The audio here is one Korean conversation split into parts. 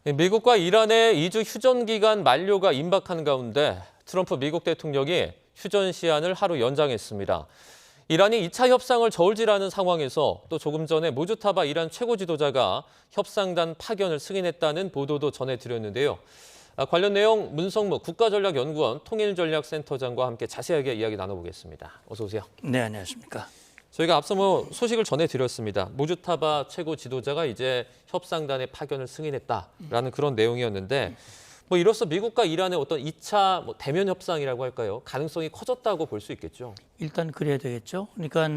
미국과 이란의 2주 휴전 기간 만료가 임박한 가운데 트럼프 미국 대통령이 휴전 시한을 하루 연장했습니다. 이란이 2차 협상을 저울질하는 상황에서 또 조금 전에 모주타바 이란 최고 지도자가 협상단 파견을 승인했다는 보도도 전해드렸는데요. 관련 내용 문성무 국가전략연구원 통일전략센터장과 함께 자세하게 이야기 나눠보겠습니다. 어서 오세요. 네, 안녕하십니까. 저희가 앞서 소식을 전해드렸습니다. 모주타바 최고 지도자가 이제 협상단의 파견을 승인했다라는 그런 내용이었는데 이로써 미국과 이란의 어떤 2차 대면 협상이라고 할까요? 가능성이 커졌다고 볼 수 있겠죠. 일단 그래야 되겠죠. 그러니까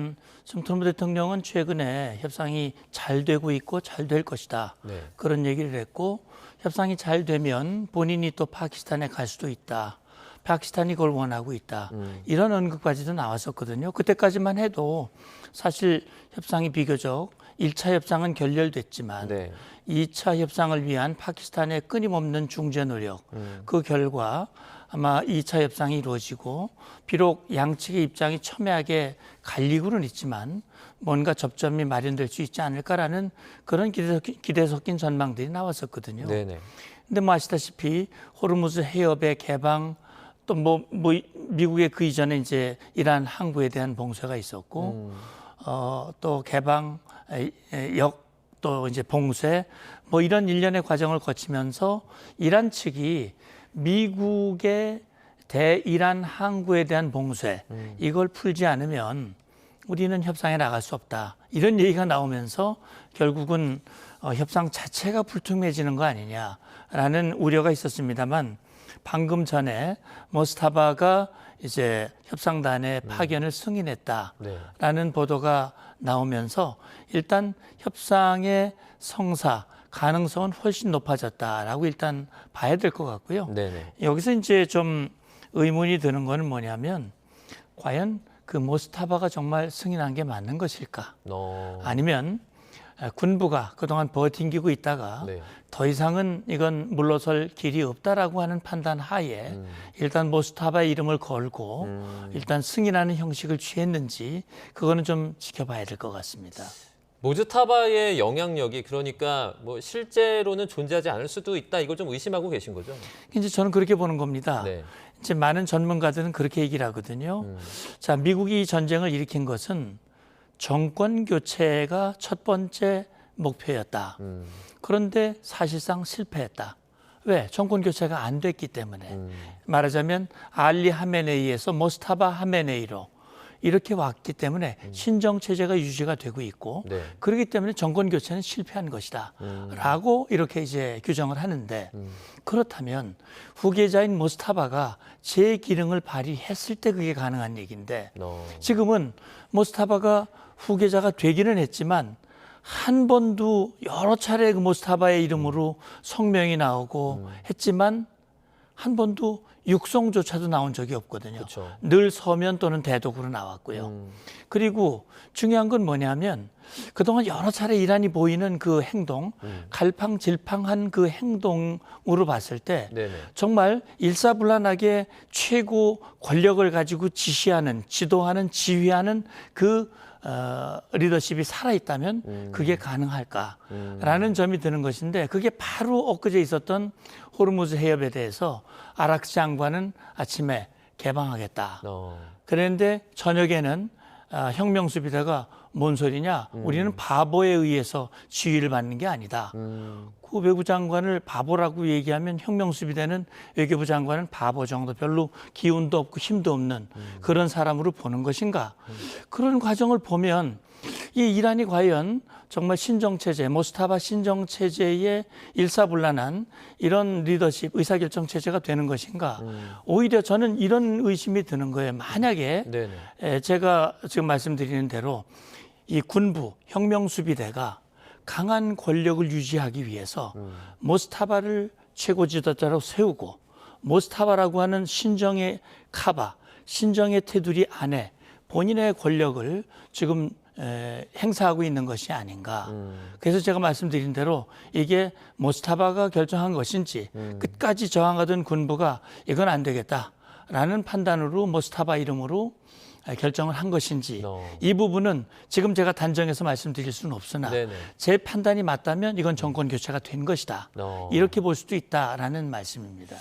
지금 트럼프 대통령은 최근에 협상이 잘 되고 있고 잘 될 것이다. 네. 그런 얘기를 했고 협상이 잘 되면 본인이 또 파키스탄에 갈 수도 있다. 파키스탄이 그걸 원하고 있다. 이런 언급까지도 나왔었거든요. 그때까지만 해도 사실 협상이 비교적 1차 협상은 결렬됐지만 네. 2차 협상을 위한 파키스탄의 끊임없는 중재 노력, 그 결과 아마 2차 협상이 이루어지고 비록 양측의 입장이 첨예하게 갈리고는 있지만 뭔가 접점이 마련될 수 있지 않을까라는 그런 기대 섞인 전망들이 나왔었거든요. 네네. 근데 아시다시피 호르무즈 해협의 개방 또 미국의 그 이전에 이제 이란 항구에 대한 봉쇄가 있었고 또 개방 또 이제 봉쇄 이런 일련의 과정을 거치면서 이란 측이 미국의 대이란 항구에 대한 봉쇄 이걸 풀지 않으면 우리는 협상에 나갈 수 없다. 이런 얘기가 나오면서 결국은 협상 자체가 불투명해지는 거 아니냐라는 우려가 있었습니다만 방금 전에 모스타바가 이제 협상단의 파견을 승인했다라는 보도가 나오면서 일단 협상의 성사 가능성은 훨씬 높아졌다라고 일단 봐야 될 것 같고요. 네네. 여기서 이제 좀 의문이 드는 거는 뭐냐면 과연 그 모스타바가 정말 승인한 게 맞는 것일까? 아니면 군부가 그동안 버팅기고 있다가 네. 더 이상은 이건 물러설 길이 없다라고 하는 판단 하에 일단 모스타바의 이름을 걸고 일단 승인하는 형식을 취했는지 그거는 좀 지켜봐야 될 것 같습니다. 모주타바의 영향력이 그러니까 실제로는 존재하지 않을 수도 있다. 이걸 좀 의심하고 계신 거죠? 이제 저는 그렇게 보는 겁니다. 네. 이제 많은 전문가들은 그렇게 얘기를 하거든요. 자, 미국이 이 전쟁을 일으킨 것은 정권 교체가 첫 번째 목표였다. 그런데 사실상 실패했다. 왜? 정권 교체가 안 됐기 때문에. 말하자면 알리 하메네이에서 모스타바 하메네이로 이렇게 왔기 때문에 신정 체제가 유지가 되고 있고 네. 그렇기 때문에 정권 교체는 실패한 것이다. 라고 이렇게 이제 규정을 하는데 그렇다면 후계자인 모스타바가 재기능을 발휘했을 때 그게 가능한 얘기인데 지금은 모스타바가 후계자가 되기는 했지만 한 번도 여러 차례 그 모스타바의 이름으로 성명이 나오고 했지만 한 번도 육성조차도 나온 적이 없거든요. 그쵸. 늘 서면 또는 대독으로 나왔고요. 그리고 중요한 건 뭐냐면 그동안 여러 차례 이란이 보이는 그 행동, 갈팡질팡한 그 행동으로 봤을 때 네네. 정말 일사불란하게 최고 권력을 가지고 지시하는, 지도하는, 지휘하는 그 리더십이 살아있다면 그게 가능할까라는 점이 드는 것인데 그게 바로 엊그제 있었던 호르무즈 해협에 대해서 아락스 장관은 아침에 개방하겠다. 그런데 저녁에는 혁명수비대가 뭔 소리냐? 우리는 바보에 의해서 지휘를 받는 게 아니다. 그 외부 장관을 바보라고 얘기하면 혁명수비대는 외교부 장관은 바보 정도 별로 기운도 없고 힘도 없는 그런 사람으로 보는 것인가? 그런 과정을 보면 이 이란이 과연 정말 신정체제, 모스타바 신정체제의 일사불란한 이런 리더십, 의사결정 체제가 되는 것인가? 오히려 저는 이런 의심이 드는 거예요. 만약에 제가 지금 말씀드리는 대로 이 군부, 혁명수비대가 강한 권력을 유지하기 위해서 모스타바를 최고 지도자로 세우고 모스타바라고 하는 신정의 카바, 신정의 테두리 안에 본인의 권력을 지금 행사하고 있는 것이 아닌가. 그래서 제가 말씀드린 대로 이게 모스타바가 결정한 것인지 끝까지 저항하던 군부가 이건 안 되겠다라는 판단으로 모스타바 이름으로 결정을 한 것인지 어. 이 부분은 지금 제가 단정해서 말씀드릴 수는 없으나 네네. 제 판단이 맞다면 이건 정권 교체가 된 것이다. 어. 이렇게 볼 수도 있다라는 말씀입니다.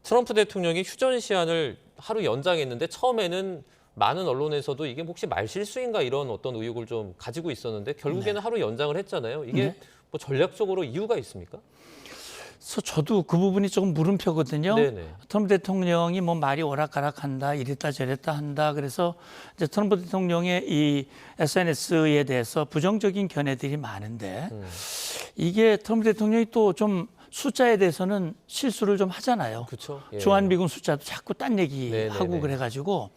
트럼프 대통령이 휴전 시한을 하루 연장했는데 처음에는 많은 언론에서도 이게 혹시 말실수인가 이런 어떤 의혹을 좀 가지고 있었는데 결국에는 하루 연장을 했잖아요. 이게 뭐 전략적으로 이유가 있습니까? 그래서 저도 그 부분이 조금 물음표거든요. 네네. 트럼프 대통령이 뭐 말이 오락가락한다, 이랬다 저랬다 한다. 그래서 이제 트럼프 대통령의 이 SNS에 대해서 부정적인 견해들이 많은데 이게 트럼프 대통령이 또 좀 숫자에 대해서는 실수를 좀 하잖아요. 그렇죠. 예. 주한미군 숫자도 자꾸 딴 얘기하고 네네네. 그래가지고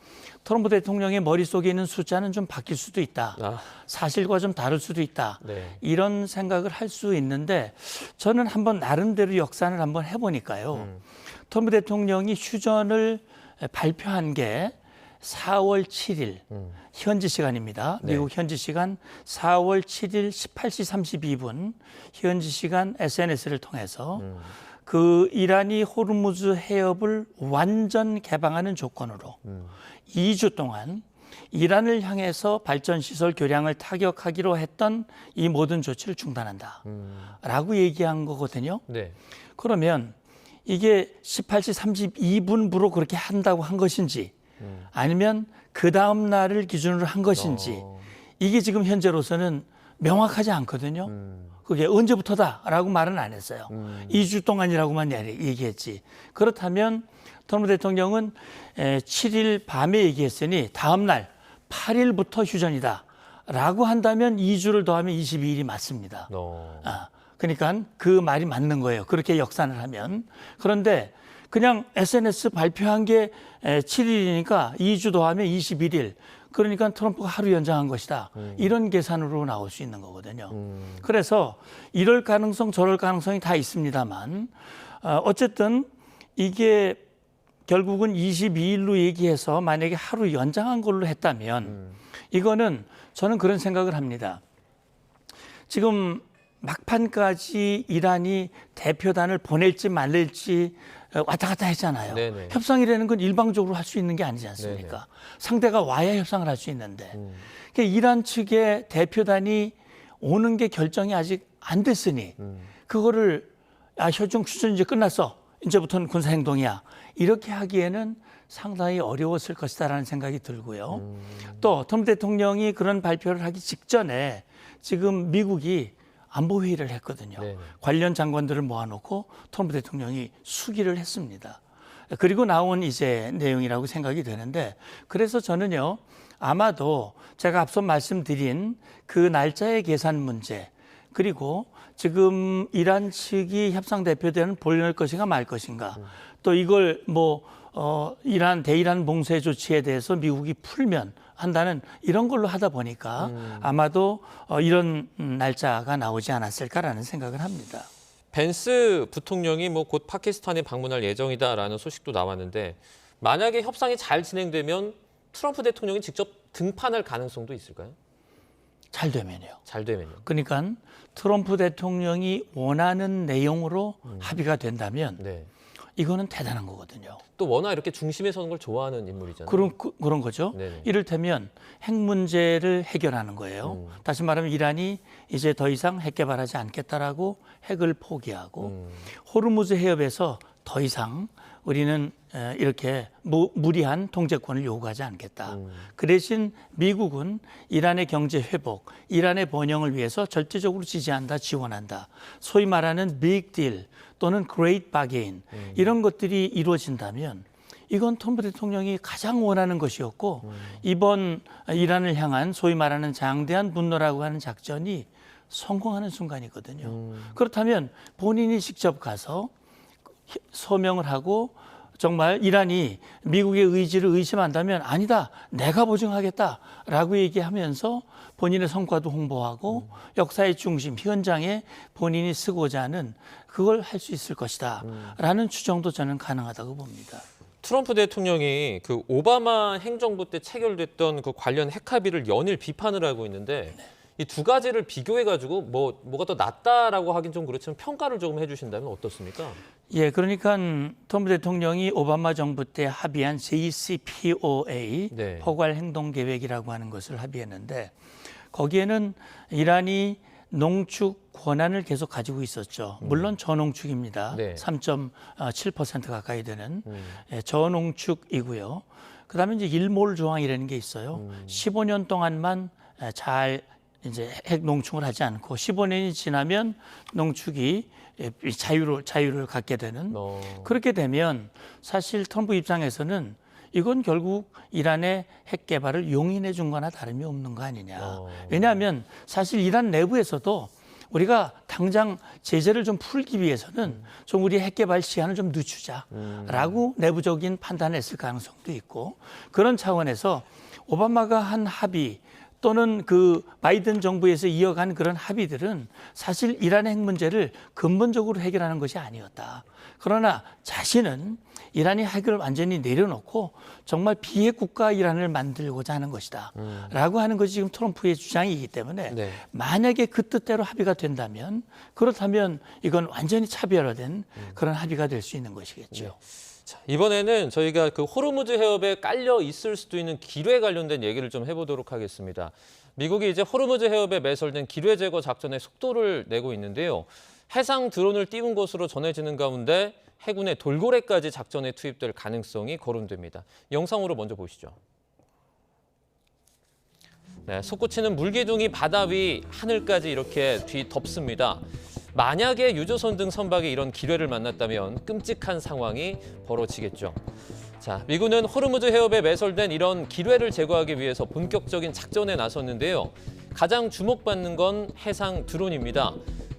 트럼프 대통령의 머릿속에 있는 숫자는 좀 바뀔 수도 있다. 아, 사실과 좀 다를 수도 있다. 네. 이런 생각을 할 수 있는데 저는 한번 나름대로 역산을 한번 해보니까요. 트럼프 대통령이 휴전을 발표한 게 4월 7일 현지 시간입니다. 네. 미국 현지 시간 4월 7일 18시 32분 현지 시간 SNS를 통해서 그 이란이 호르무즈 해협을 완전 개방하는 조건으로 2주 동안 이란을 향해서 발전시설 교량을 타격하기로 했던 이 모든 조치를 중단한다. 라고 얘기한 거거든요. 네. 그러면 이게 18시 32분부로 그렇게 한다고 한 것인지 아니면 그 다음 날을 기준으로 한 것인지 이게 지금 현재로서는 명확하지 않거든요. 그게 언제부터다라고 말은 안 했어요. 2주 동안이라고만 얘기했지. 그렇다면 트럼프 대통령은 7일 밤에 얘기했으니 다음 날 8일부터 휴전이다. 라고 한다면 2주를 더하면 22일이 맞습니다. 그러니까 그 말이 맞는 거예요. 그렇게 역산을 하면. 그런데 그냥 SNS 발표한 게 7일이니까 2주 더하면 21일. 그러니까 트럼프가 하루 연장한 것이다. 이런 계산으로 나올 수 있는 거거든요. 그래서 이럴 가능성 저럴 가능성이 다 있습니다만 어쨌든 이게 결국은 22일로 얘기해서 만약에 하루 연장한 걸로 했다면 이거는 저는 그런 생각을 합니다. 지금 막판까지 이란이 대표단을 보낼지 말릴지 왔다 갔다 했잖아요. 네네. 협상이라는 건 일방적으로 할 수 있는 게 아니지 않습니까? 네네. 상대가 와야 협상을 할 수 있는데 그러니까 이란 측의 대표단이 오는 게 결정이 아직 안 됐으니 그거를 휴전 이제 끝났어. 이제부터는 군사행동이야. 이렇게 하기에는 상당히 어려웠을 것이다라는 생각이 들고요. 또 트럼프 대통령이 그런 발표를 하기 직전에 지금 미국이 안보회의를 했거든요. 네네. 관련 장관들을 모아놓고 트럼프 대통령이 수기를 했습니다. 그리고 나온 이제 내용이라고 생각이 되는데 그래서 저는요 아마도 제가 앞서 말씀드린 그 날짜의 계산 문제 그리고 지금 이란 측이 협상 대표단을 보낼 것인가 말 것인가 또 이걸 뭐 대이란 봉쇄 조치에 대해서 미국이 풀면 한다는 이런 걸로 하다 보니까 아마도 이런 날짜가 나오지 않았을까라는 생각을 합니다. 벤스 부통령이 뭐 곧 파키스탄에 방문할 예정이다라는 소식도 나왔는데 만약에 협상이 잘 진행되면 트럼프 대통령이 직접 등판할 가능성도 있을까요? 잘 되면요. 잘 되면요. 그러니까 트럼프 대통령이 원하는 내용으로 합의가 된다면 네. 이거는 대단한 거거든요. 또 워낙 이렇게 중심에 서는 걸 좋아하는 인물이잖아요. 그런 거죠. 네네. 이를테면 핵 문제를 해결하는 거예요. 다시 말하면 이란이 이제 더 이상 핵 개발하지 않겠다라고 핵을 포기하고 호르무즈 해협에서 더 이상 우리는 이렇게 무리한 통제권을 요구하지 않겠다. 그 대신 미국은 이란의 경제 회복, 이란의 번영을 위해서 절대적으로 지지한다, 지원한다. 소위 말하는 빅 딜 또는 그레이트 바게인 이런 것들이 이루어진다면 이건 트럼프 대통령이 가장 원하는 것이었고 이번 이란을 향한 소위 말하는 장대한 분노라고 하는 작전이 성공하는 순간이거든요. 그렇다면 본인이 직접 가서 서명을 하고 정말 이란이 미국의 의지를 의심한다면 아니다, 내가 보증하겠다라고 얘기하면서 본인의 성과도 홍보하고 역사의 중심, 현장에 본인이 쓰고자 하는 그걸 할 수 있을 것이다 라는 추정도 저는 가능하다고 봅니다. 트럼프 대통령이 그 오바마 행정부 때 체결됐던 그 관련 핵 합의를 연일 비판을 하고 있는데 이 두 가지를 비교해가지고 뭐가 더 낫다라고 하긴 좀 그렇지만 평가를 조금 해주신다면 어떻습니까? 예, 그러니까 트럼프 대통령이 오바마 정부 때 합의한 JCPOA 네. 포괄 행동 계획이라고 하는 것을 합의했는데 거기에는 이란이 농축 권한을 계속 가지고 있었죠. 물론 저농축입니다. 네. 3.7% 가까이 되는 예, 저농축이고요. 그다음에 이제 일몰 조항이라는 게 있어요. 15년 동안만 잘 이제 핵 농축을 하지 않고 15년이 지나면 농축이 자유를 갖게 되는 그렇게 되면 사실 트럼프 입장에서는 이건 결국 이란의 핵 개발을 용인해 준 거나 다름이 없는 거 아니냐. 왜냐하면 사실 이란 내부에서도 우리가 당장 제재를 좀 풀기 위해서는 좀 우리 핵 개발 시한을 좀 늦추자라고 내부적인 판단을 했을 가능성도 있고 그런 차원에서 오바마가 한 합의 또는 그 바이든 정부에서 이어간 그런 합의들은 사실 이란의 핵 문제를 근본적으로 해결하는 것이 아니었다. 그러나 자신은 이란이 핵을 완전히 내려놓고 정말 비핵 국가 이란을 만들고자 하는 것이다. 라고 하는 것이 지금 트럼프의 주장이기 때문에 네. 만약에 그 뜻대로 합의가 된다면 그렇다면 이건 완전히 차별화된 그런 합의가 될 수 있는 것이겠죠. 자, 이번에는 저희가 그 호르무즈 해협에 깔려 있을 수도 있는 기뢰 관련된 얘기를 좀 해보도록 하겠습니다. 미국이 이제 호르무즈 해협에 매설된 기뢰 제거 작전에 속도를 내고 있는데요. 해상 드론을 띄운 것으로 전해지는 가운데 해군의 돌고래까지 작전에 투입될 가능성이 거론됩니다. 영상으로 먼저 보시죠. 네, 솟구치는 물기둥이 바다 위 하늘까지 이렇게 뒤덮습니다. 만약에 유조선 등 선박이 이런 기뢰를 만났다면 끔찍한 상황이 벌어지겠죠. 자, 미군은 호르무즈 해협에 매설된 이런 기뢰를 제거하기 위해서 본격적인 작전에 나섰는데요. 가장 주목받는 건 해상 드론입니다.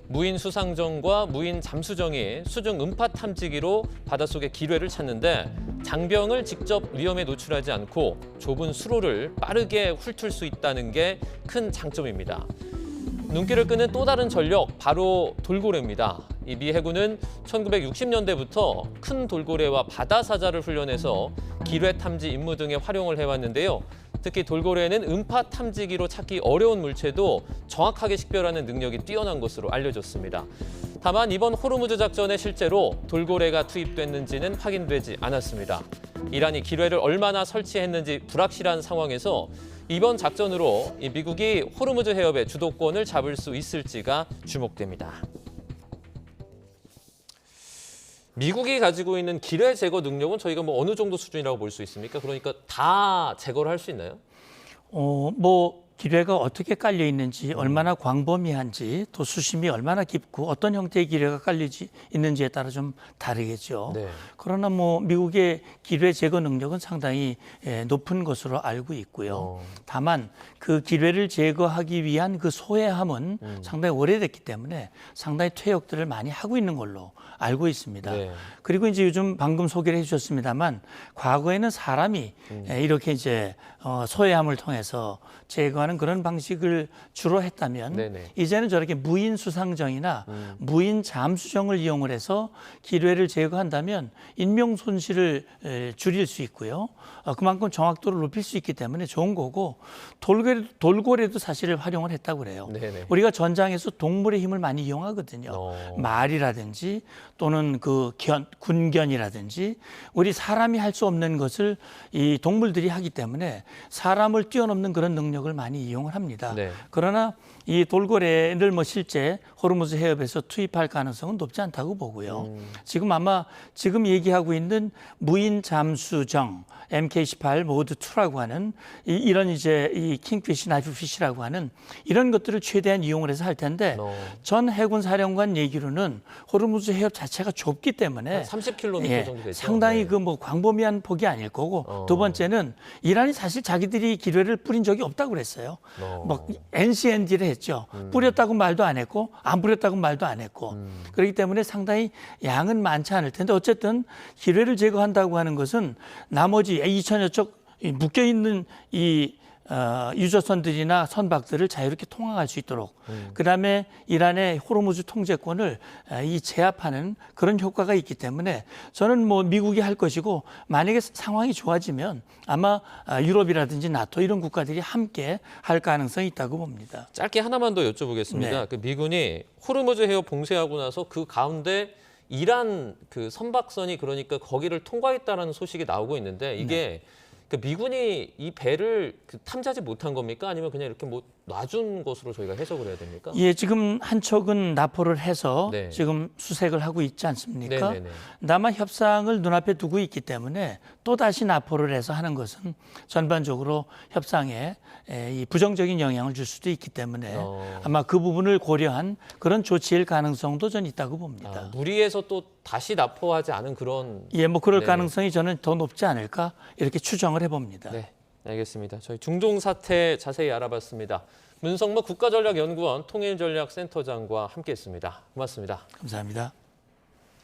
무인 수상정과 무인 잠수정이 수중 음파 탐지기로 바닷속의 기뢰를 찾는데 장병을 직접 위험에 노출하지 않고 좁은 수로를 빠르게 훑을 수 있다는 게 큰 장점입니다. 눈길을 끄는 또 다른 전력, 바로 돌고래입니다. 이 미 해군은 1960년대부터 큰 돌고래와 바다사자를 훈련해서 기뢰 탐지 임무 등에 활용을 해왔는데요. 특히 돌고래는 음파 탐지기로 찾기 어려운 물체도 정확하게 식별하는 능력이 뛰어난 것으로 알려졌습니다. 다만 이번 호르무즈 작전에 실제로 돌고래가 투입됐는지는 확인되지 않았습니다. 이란이 기뢰를 얼마나 설치했는지 불확실한 상황에서 이번 작전으로 미국이 호르무즈 해협의 주도권을 잡을 수 있을지가 주목됩니다. 미국이 가지고 있는 기뢰 제거 능력은 저희가 어느 정도 수준이라고 볼 수 있습니까? 그러니까 다 제거를 할 수 있나요? 기뢰가 어떻게 깔려 있는지, 얼마나 광범위한지, 또 수심이 얼마나 깊고 어떤 형태의 기뢰가 깔려 있는지에 따라 좀 다르겠죠. 네. 그러나 미국의 기뢰 제거 능력은 상당히 높은 것으로 알고 있고요. 다만 그 기뢰를 제거하기 위한 그 소해함은 상당히 오래됐기 때문에 상당히 퇴역들을 많이 하고 있는 걸로 알고 있습니다. 네. 그리고 이제 요즘 방금 소개를 해주셨습니다만 과거에는 사람이 이렇게 이제 소해함을 통해서 제거하는 그런 방식을 주로 했다면 네네. 이제는 저렇게 무인 수상정이나 무인 잠수정을 이용을 해서 기뢰를 제거한다면 인명 손실을 줄일 수 있고요. 그만큼 정확도를 높일 수 있기 때문에 좋은 거고 돌고래도 사실 활용을 했다고 그래요. 네네. 우리가 전장에서 동물의 힘을 많이 이용하거든요. 말이라든지 또는 그 군견이라든지 우리 사람이 할 수 없는 것을 이 동물들이 하기 때문에 사람을 뛰어넘는 그런 능력을 많이 이용을 합니다. 네. 그러나 이 돌고래를 실제 호르무즈 해협에서 투입할 가능성은 높지 않다고 보고요. 지금 얘기하고 있는 무인 잠수정 MK18 모드 2라고 하는 이런 이제 이 킹피시, 나이프피시라고 하는 이런 것들을 최대한 이용을 해서 할 텐데 전 해군 사령관 얘기로는 호르무즈 해협 자체가 좁기 때문에 30km 정도 되죠. 상당히 네. 광범위한 폭이 아닐 거고 두 번째는 이란이 사실 자기들이 기뢰를 뿌린 적이 없다고 그랬어요. NCND를 했죠. 뿌렸다고 말도 안 했고 안 뿌렸다고 말도 안 했고 그렇기 때문에 상당히 양은 많지 않을 텐데 어쨌든 기뢰를 제거한다고 하는 것은 나머지 2천여 척 묶여 있는 이 유조선들이나 선박들을 자유롭게 통항할 수 있도록 그다음에 이란의 호르무즈 통제권을 이 제압하는 그런 효과가 있기 때문에 저는 뭐 미국이 할 것이고 만약에 상황이 좋아지면 아마 유럽이라든지 나토 이런 국가들이 함께 할 가능성이 있다고 봅니다. 짧게 하나만 더 여쭤보겠습니다. 네. 그 미군이 호르무즈 해협 봉쇄하고 나서 그 가운데 이란 그 선박선이 그러니까 거기를 통과했다라는 소식이 나오고 있는데 이게 그 미군이 이 배를 그 탐지하지 못한 겁니까? 아니면 그냥 이렇게 뭐 놔준 것으로 저희가 해석을 해야 됩니까? 예, 지금 한 척은 납포를 해서 네. 지금 수색을 하고 있지 않습니까? 네네네. 남아 협상을 눈앞에 두고 있기 때문에 또 다시 납포를 해서 하는 것은 전반적으로 협상에 이 부정적인 영향을 줄 수도 있기 때문에 아마 그 부분을 고려한 그런 조치일 가능성도 전 있다고 봅니다. 무리해서 또 다시 납포하지 않은 그런. 예, 뭐 그럴 네. 가능성이 저는 더 높지 않을까 이렇게 추정을 해봅니다. 네, 알겠습니다. 저희 중동 사태 자세히 알아봤습니다. 문성모 국가전략연구원 통일전략센터장과 함께했습니다. 고맙습니다. 감사합니다.